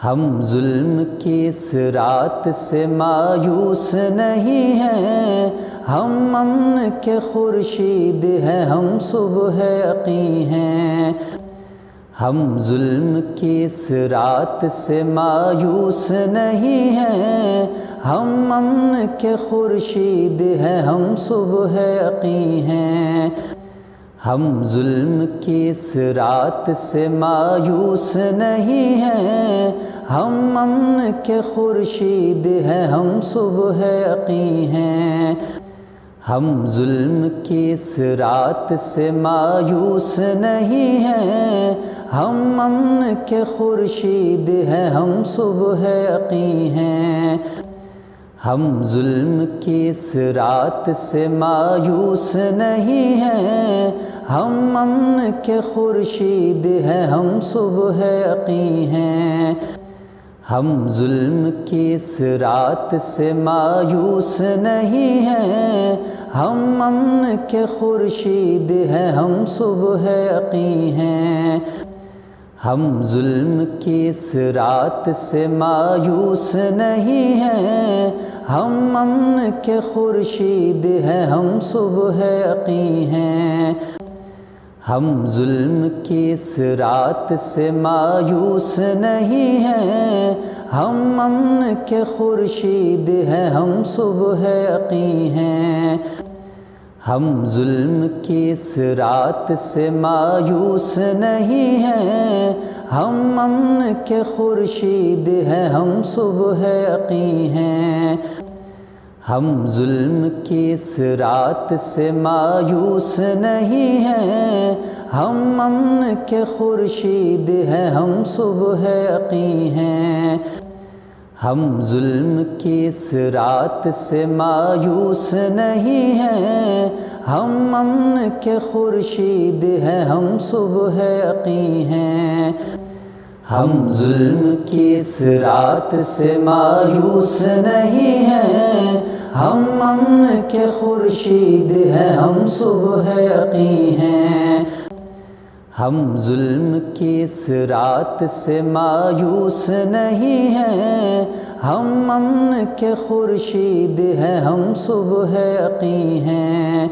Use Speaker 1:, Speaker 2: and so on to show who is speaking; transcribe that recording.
Speaker 1: ہم ظلم کی اس رات سے مایوس نہیں ہیں، ہم امن کے خورشید ہیں، ہم صبح یقین ہیں۔ ہم ظلم کی اس رات سے مایوس نہیں ہیں، ہم امن کے خورشید ہیں، ہم صبح یقین ہیں۔ ہم ظلم کی اس رات سے مایوس نہیں ہیں، ہم امن کے خورشید ہیں، ہم صبح یقین ہیں۔ ہم ظلم کی اس رات سے مایوس نہیں ہیں، ہم امن کے خورشید ہیں، ہم صبح یقین ہیں۔ ہم ظلم کی اس رات سے مایوس نہیں ہیں، ہم امن کے خورشید ہیں، ہم صبح یقین ہیں۔ ہم ظلم کی اس رات سے مایوس نہیں ہیں، ہم امن کے خورشید ہیں، ہم صبح یقین ہیں۔ ہم ظلم کی اس رات سے مایوس نہیں ہیں، ہم امن کے خورشید ہیں، ہم صبح یقین ہیں۔ ہم ظلم کی اس رات سے مایوس نہیں ہیں، ہم امن کے خورشید ہیں، ہم صبح یقین ہیں۔ ہم ظلم کی اس رات سے مایوس نہیں ہیں، ہم امن کے خورشید ہیں، ہم صبح یقین ہیں۔ ہم ظلم کی اس رات سے مایوس نہیں ہیں، ہم امن کے خورشید ہیں، ہم صبح یقین ہیں۔ ہم ظلم کی اس رات سے مایوس نہیں ہیں، ہم امن کے خورشید ہیں، ہم صبح یقین ہیں۔ ہم ظلم کی اس رات سے مایوس نہیں ہیں، ہم امن کے خورشید ہیں، ہم صبح یقین ہیں۔ ہم ظلم کی اس رات سے مایوس نہیں ہیں، ہم امن کے خورشید ہیں، ہم صبح یقین ہیں۔